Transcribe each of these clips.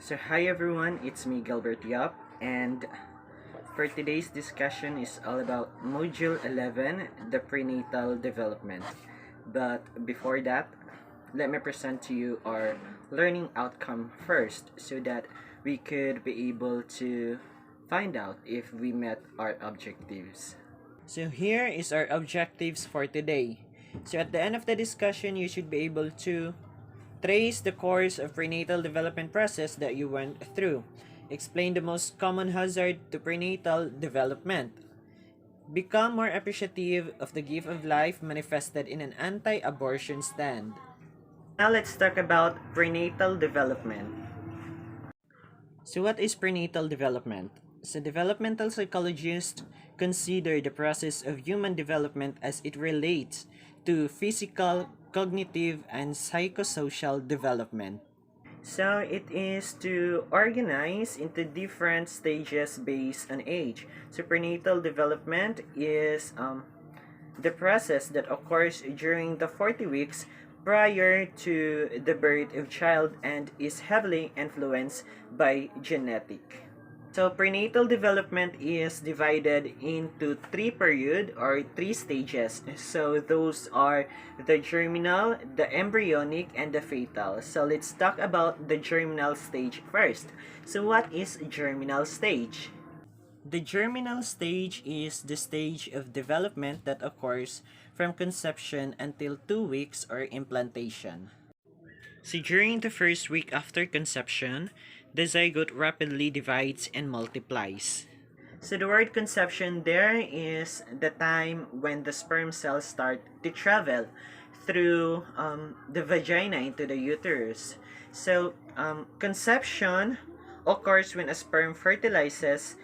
So hi everyone, it's me Gilbert Yap, and for today's discussion is all about Module 11, the prenatal development. But before that, let me present to you our learning outcome first so that we could be able to find out if we met our objectives. So here is our objectives for today. So at the end of the discussion, you should be able to trace the course of prenatal development process that you went through. Explain the most common hazard to prenatal development. Become more appreciative of the gift of life manifested in an anti-abortion stand. Now let's talk about prenatal development. So what is prenatal development? So developmental psychologists consider the process of human development as it relates to physical, cognitive, and psychosocial development. So it is to organize into different stages based on age. So prenatal development is the process that occurs during the 40 weeks prior to the birth of child and is heavily influenced by genetic. So prenatal development is divided into three period or three stages. So those are the germinal, the embryonic, and the fetal. So let's talk about the germinal stage first. So what is germinal stage? The germinal stage is the stage of development that occurs from conception until 2 weeks or implantation. So during the first week after conception, the zygote rapidly divides and multiplies. So the word conception there is the time when the sperm cells start to travel through the vagina into the uterus. So conception occurs when a sperm fertilizes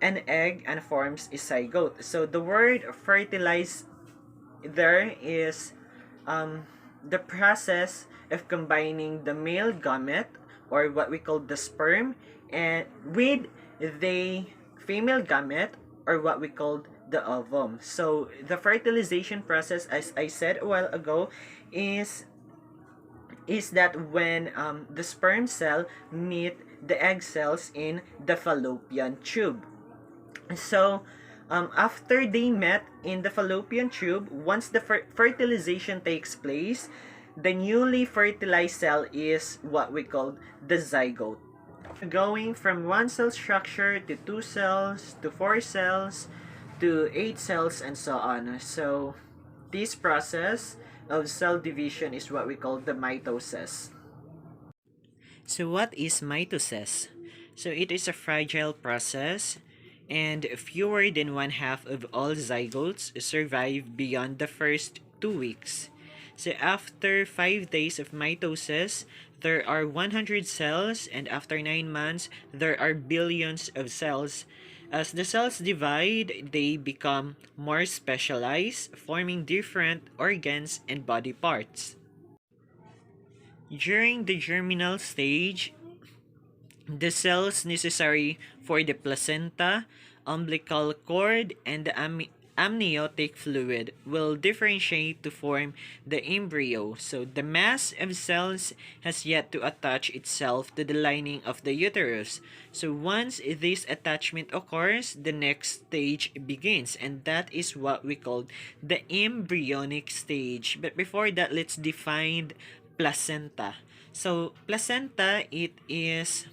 an egg and forms a zygote. So the word fertilize there is the process of combining the male gamete or what we call the sperm and with the female gamete or what we call the ovum. So the fertilization process, as I said a while ago, is that when the sperm cell meet the egg cells in the fallopian tube. So, after they met in the fallopian tube, once the fertilization takes place, the newly fertilized cell is what we call the zygote. Going from one cell structure to two cells to four cells to eight cells and so on. So, this process of cell division is what we call the mitosis. So, what is mitosis? So, it is a fragile process and fewer than one half of all zygotes survive beyond the first 2 weeks. So after 5 days of mitosis, there are 100 cells, and after 9 months, there are billions of cells. As the cells divide, they become more specialized, forming different organs and body parts. During the germinal stage, the cells necessary for the placenta, umbilical cord, and the amniotic fluid will differentiate to form the embryo. So the mass of cells has yet to attach itself to the lining of the uterus. So once this attachment occurs, the next stage begins, and that is what we call the embryonic stage. But before that, let's define placenta. So placenta, it is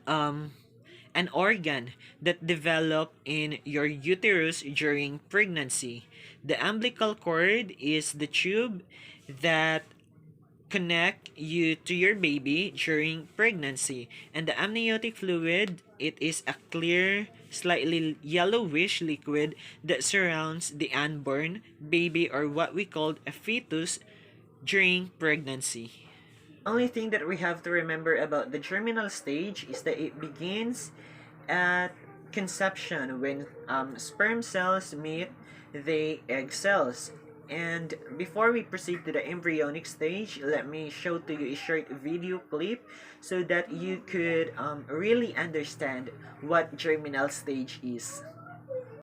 an organ that develop in your uterus during pregnancy. The umbilical cord is the tube that connect you to your baby during pregnancy, and the amniotic fluid, it is a clear, slightly yellowish liquid that surrounds the unborn baby or what we call a fetus during pregnancy. Only thing that we have to remember about the germinal stage is that it begins at conception when sperm cells meet the egg cells. And before we proceed to the embryonic stage, let me show to you a short video clip so that you could really understand what germinal stage is.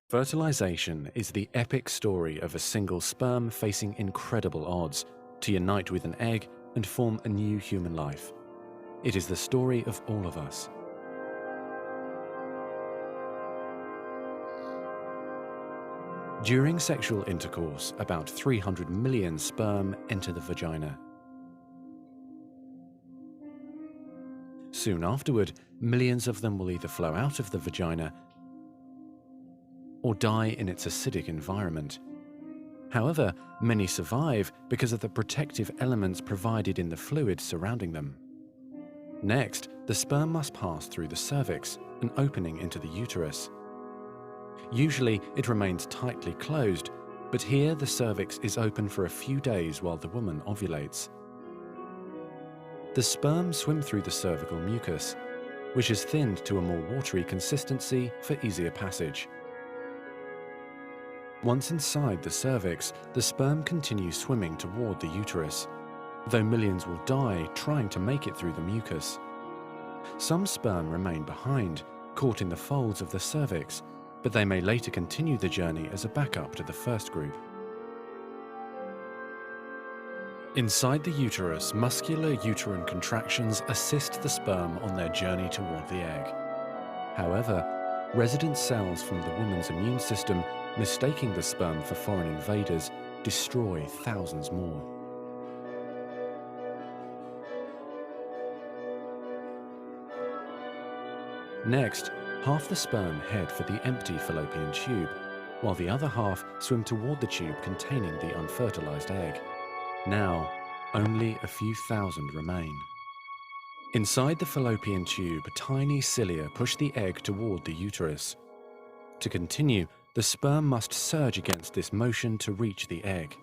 Fertilization is the epic story of a single sperm facing incredible odds to unite with an egg and form a new human life. It is the story of all of us. During sexual intercourse, about 300 million sperm enter the vagina. Soon afterward, millions of them will either flow out of the vagina or die in its acidic environment. However, many survive because of the protective elements provided in the fluid surrounding them. Next, the sperm must pass through the cervix, an opening into the uterus. Usually, it remains tightly closed, but here the cervix is open for a few days while the woman ovulates. The sperm swim through the cervical mucus, which is thinned to a more watery consistency for easier passage. Once inside the cervix, the sperm continues swimming toward the uterus, though millions will die trying to make it through the mucus. Some sperm remain behind, caught in the folds of the cervix, but they may later continue the journey as a backup to the first group. Inside the uterus, muscular uterine contractions assist the sperm on their journey toward the egg. However, resident cells from the woman's immune system, mistaking the sperm for foreign invaders, destroy thousands more. Next, half the sperm head for the empty fallopian tube, while the other half swim toward the tube containing the unfertilized egg. Now, only a few thousand remain. Inside the fallopian tube, tiny cilia push the egg toward the uterus. To continue, the sperm must surge against this motion to reach the egg.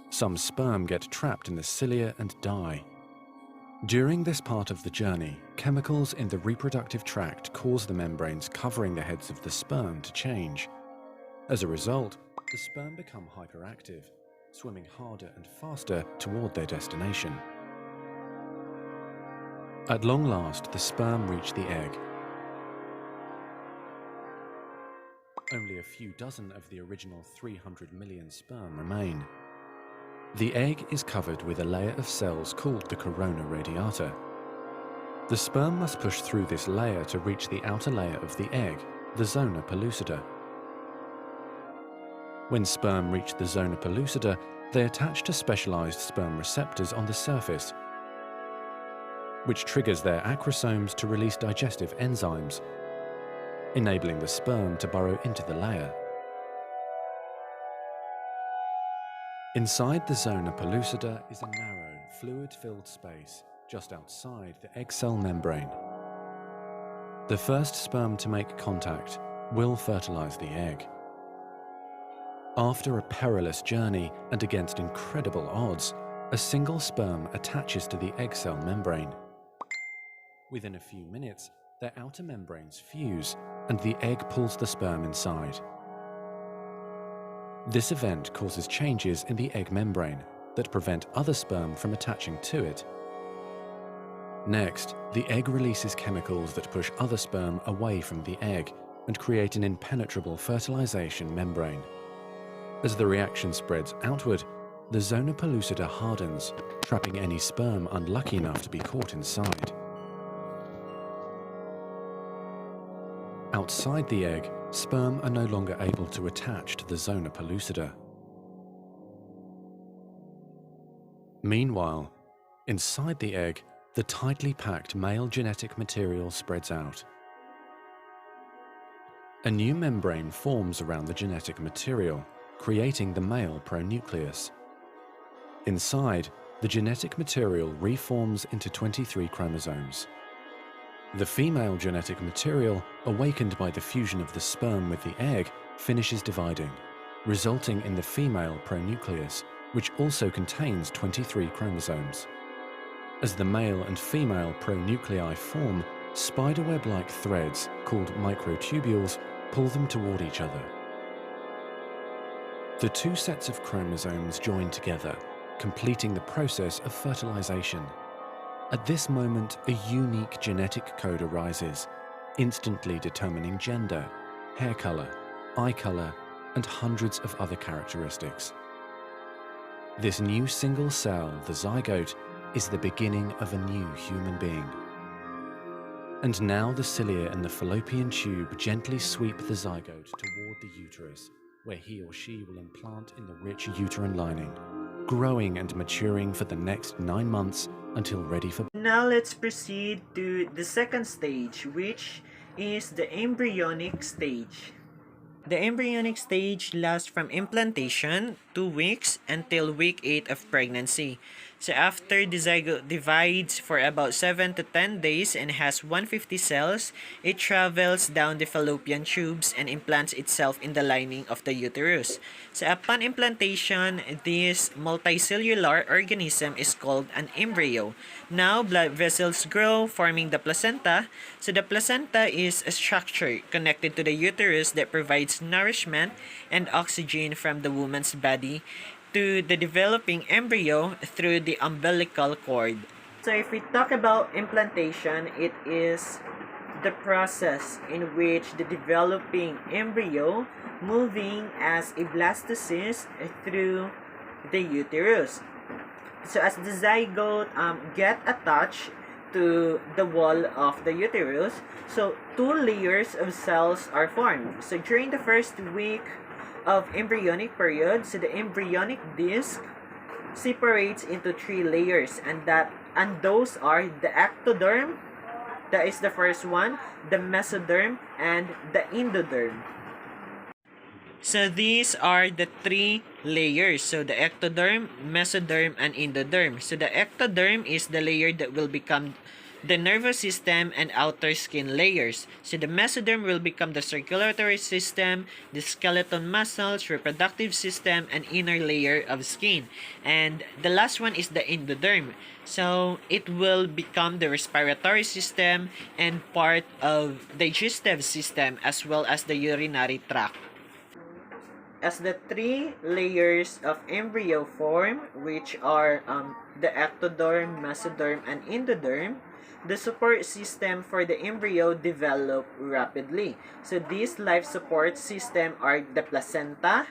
Some sperm get trapped in the cilia and die. During this part of the journey, chemicals in the reproductive tract cause the membranes covering the heads of the sperm to change. As a result, the sperm become hyperactive, swimming harder and faster toward their destination. At long last, the sperm reach the egg. Only a few dozen of the original 300 million sperm remain. The egg is covered with a layer of cells called the corona radiata. The sperm must push through this layer to reach the outer layer of the egg, the zona pellucida. When sperm reach the zona pellucida, they attach to specialized sperm receptors on the surface, which triggers their acrosomes to release digestive enzymes, enabling the sperm to burrow into the layer. Inside the zona pellucida is a narrow, fluid-filled space just outside the egg cell membrane. The first sperm to make contact will fertilize the egg. After a perilous journey and against incredible odds, a single sperm attaches to the egg cell membrane. Within a few minutes, their outer membranes fuse and the egg pulls the sperm inside. This event causes changes in the egg membrane that prevent other sperm from attaching to it. Next, the egg releases chemicals that push other sperm away from the egg and create an impenetrable fertilization membrane. As the reaction spreads outward, the zona pellucida hardens, trapping any sperm unlucky enough to be caught inside. Outside the egg, sperm are no longer able to attach to the zona pellucida. Meanwhile, inside the egg, the tightly packed male genetic material spreads out. A new membrane forms around the genetic material, creating the male pronucleus. Inside, the genetic material reforms into 23 chromosomes. The female genetic material, awakened by the fusion of the sperm with the egg, finishes dividing, resulting in the female pronucleus, which also contains 23 chromosomes. As the male and female pronuclei form, spiderweb-like threads, called microtubules, pull them toward each other. The two sets of chromosomes join together, completing the process of fertilization. At this moment, a unique genetic code arises, instantly determining gender, hair color, eye color, and hundreds of other characteristics. This new single cell, the zygote, is the beginning of a new human being. And now the cilia in the fallopian tube gently sweep the zygote toward the uterus, where he or she will implant in the rich uterine lining, growing and maturing for the next 9 months until ready for... Now let's proceed to the second stage, which is the embryonic stage. The embryonic stage lasts from implantation, 2 weeks, until week 8 of pregnancy. So after the zygote divides for about 7 to 10 days and has 150 cells, it travels down the fallopian tubes and implants itself in the lining of the uterus. So upon implantation, this multicellular organism is called an embryo. Now blood vessels grow, forming the placenta. So the placenta is a structure connected to the uterus that provides nourishment and oxygen from the woman's body to the developing embryo through the umbilical cord. So if we talk about implantation, it is the process in which the developing embryo moving as a blastocyst through the uterus. So as the zygote get attached to the wall of the uterus, so 2 layers of cells are formed. So during the first week of embryonic period, so the embryonic disc separates into 3 layers, and those are the ectoderm, that is the first one, the mesoderm, and the endoderm. So these are the 3 layers. So the ectoderm, mesoderm, and endoderm. So the ectoderm is the layer that will become the nervous system and outer skin layers. So the mesoderm will become the circulatory system, the skeleton muscles, reproductive system, and inner layer of skin. And the last one is the endoderm. So it will become the respiratory system and part of digestive system as well as the urinary tract. As the 3 layers of embryo form, which are the ectoderm, mesoderm, and endoderm, the support system for the embryo develop rapidly. So these life support system are the placenta,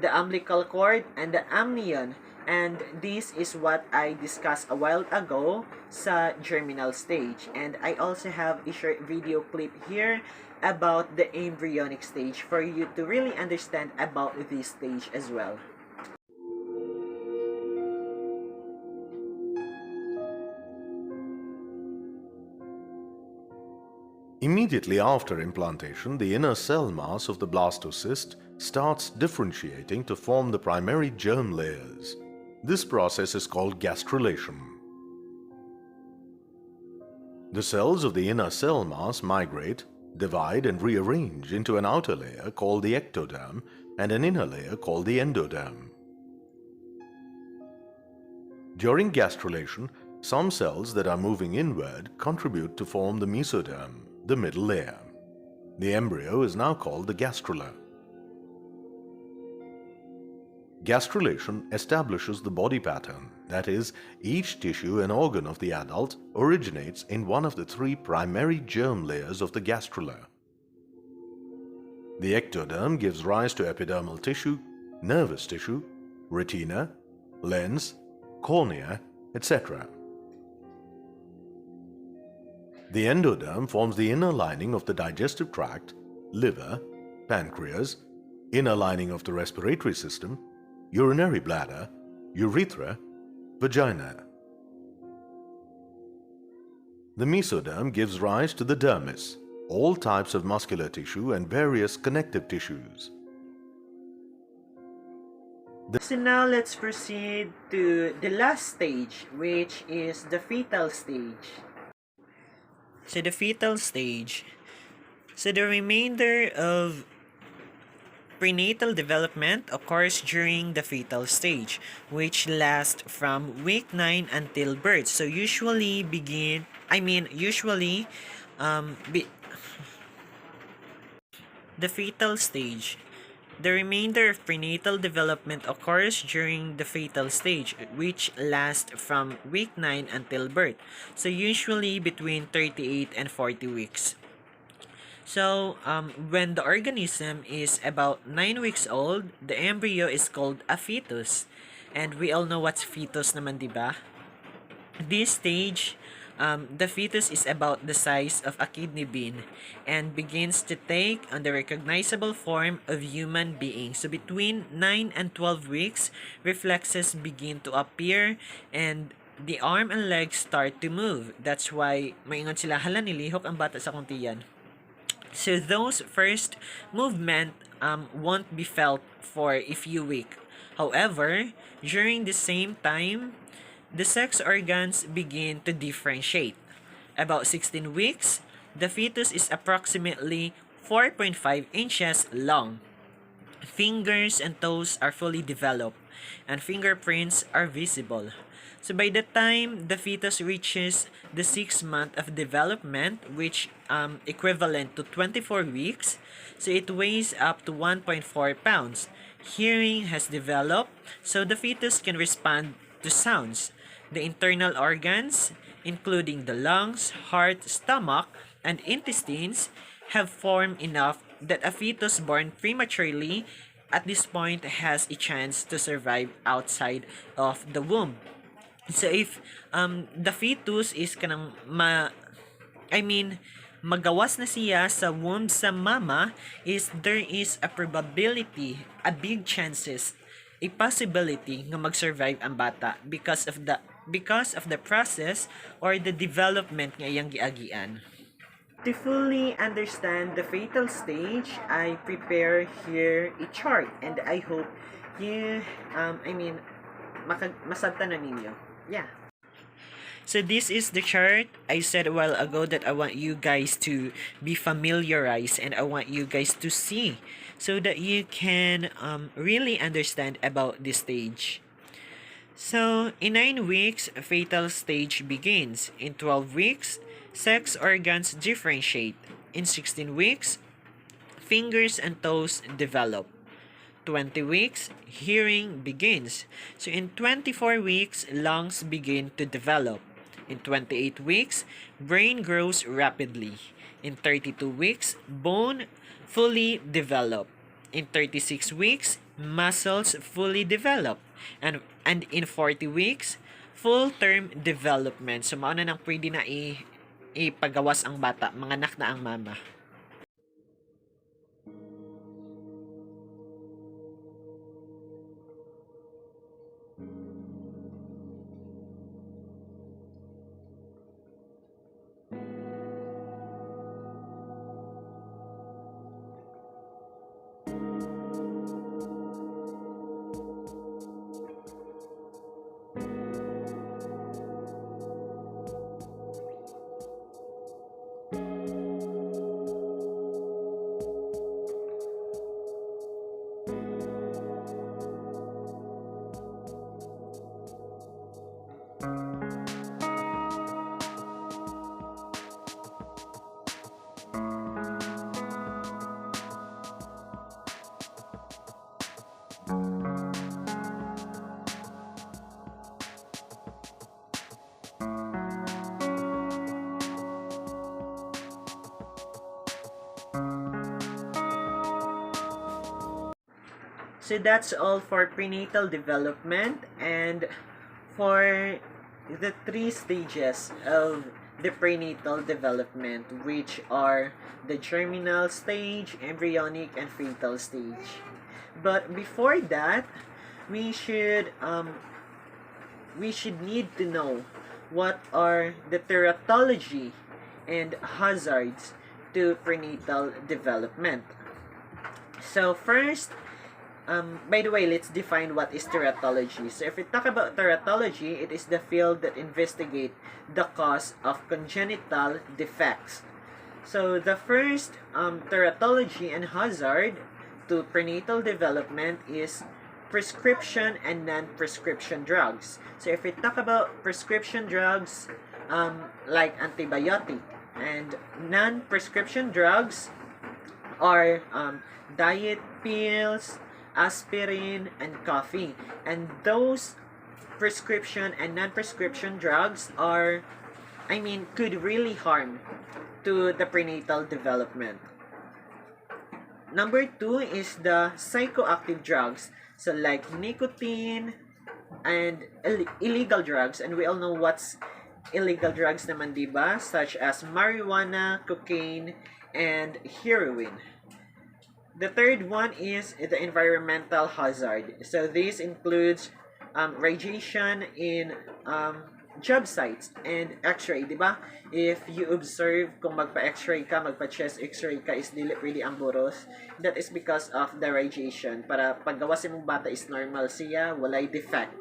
the umbilical cord, and the amnion. And this is what I discussed a while ago sa germinal stage. And I also have a short video clip here about the embryonic stage for you to really understand about this stage as well. Immediately after implantation, the inner cell mass of the blastocyst starts differentiating to form the primary germ layers. This process is called gastrulation. The cells of the inner cell mass migrate, divide and rearrange into an outer layer called the ectoderm and an inner layer called the endoderm. During gastrulation, some cells that are moving inward contribute to form the mesoderm, the middle layer. The embryo is now called the gastrula. Gastrulation establishes the body pattern, that is, each tissue and organ of the adult originates in one of the 3 primary germ layers of the gastrula. The ectoderm gives rise to epidermal tissue, nervous tissue, retina, lens, cornea, etc. The endoderm forms the inner lining of the digestive tract, liver, pancreas, inner lining of the respiratory system, urinary bladder, urethra, vagina. The mesoderm gives rise to the dermis, all types of muscular tissue and various connective tissues. So now let's proceed to the last stage, which is the fetal stage. So the fetal stage. So the remainder of prenatal development occurs during the fetal stage, which lasts from week 9 until birth. So usually the fetal stage. The remainder of prenatal development occurs during the fetal stage, which lasts from week 9 until birth. So usually between 38 and 40 weeks. So, when the organism is about 9 weeks old, the embryo is called a fetus. And we all know what's fetus naman, diba? This stage, the fetus is about the size of a kidney bean and begins to take on the recognizable form of human being. So between 9 and 12 weeks, reflexes begin to appear and the arm and legs start to move. That's why maingon sila, hala nilihok ang bata sa kong tiyan. So those first movement won't be felt for a few weeks. However, during the same time, the sex organs begin to differentiate. About 16 weeks, the fetus is approximately 4.5 inches long. Fingers and toes are fully developed, and fingerprints are visible. So by the time the fetus reaches the 6th month of development, which equivalent to 24 weeks, so it weighs up to 1.4 pounds. Hearing has developed, so the fetus can respond to sounds. The internal organs, including the lungs, heart, stomach, and intestines, have formed enough that a fetus born prematurely at this point has a chance to survive outside of the womb. So if the fetus is kanang magawas na siya sa womb sa mama, is there is a probability, a big chances, a possibility nga mag-survive ang bata because of the process or the development nga iyang giagian. To fully understand the fetal stage, I prepare here a chart and I hope you masabtanan ninyo. Yeah. So this is the chart. I said a while ago that I want you guys to be familiarized and I want you guys to see so that you can really understand about this stage. So, in 9 weeks, fetal stage begins. In 12 weeks, sex organs differentiate. In 16 weeks, fingers and toes develop. 20 weeks, hearing begins. So in 24 weeks, lungs begin to develop. In 28 weeks, brain grows rapidly. In 32 weeks, bone fully develop. In 36 weeks, muscles fully develop. And in 40 weeks, full-term development. So mao na nang pwede na ipagawas ang bata, manganak na ang mama. So that's all for prenatal development and for the 3 stages of the prenatal development, which are the germinal stage, embryonic, and fetal stage. But before that, we should need to know what are the teratology and hazards to prenatal development. So first, by the way, let's define what is teratology. So if we talk about teratology, it is the field that investigate the cause of congenital defects. So the first teratology and hazard to prenatal development is prescription and non-prescription drugs. So if we talk about prescription drugs, like antibiotic, and non-prescription drugs are diet pills, aspirin, and coffee. And those prescription and non-prescription drugs could really harm to the prenatal development. Number 2 is the psychoactive drugs. So like nicotine, and illegal drugs, and we all know what's illegal drugs naman, diba? Such as marijuana, cocaine, and heroin. The third one is the environmental hazard. So this includes radiation in job sites and x-ray, di ba? If you observe kung magpa-x-ray ka, magpa-chest x-ray ka is dili really ang buros, that is because of the radiation. Para paggawa si mong bata is normal siya, walay defect.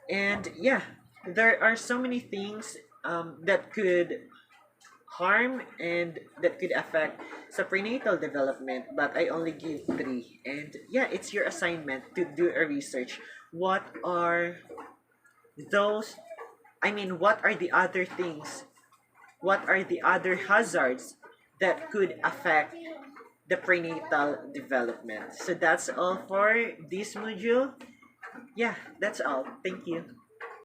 And yeah, there are so many things that could harm and that could affect sa prenatal development, but I only give 3. And yeah, it's your assignment to do a research. What are those, what are the other things, what are the other hazards that could affect the prenatal development? So that's all for this module. Yeah, that's all. Thank you.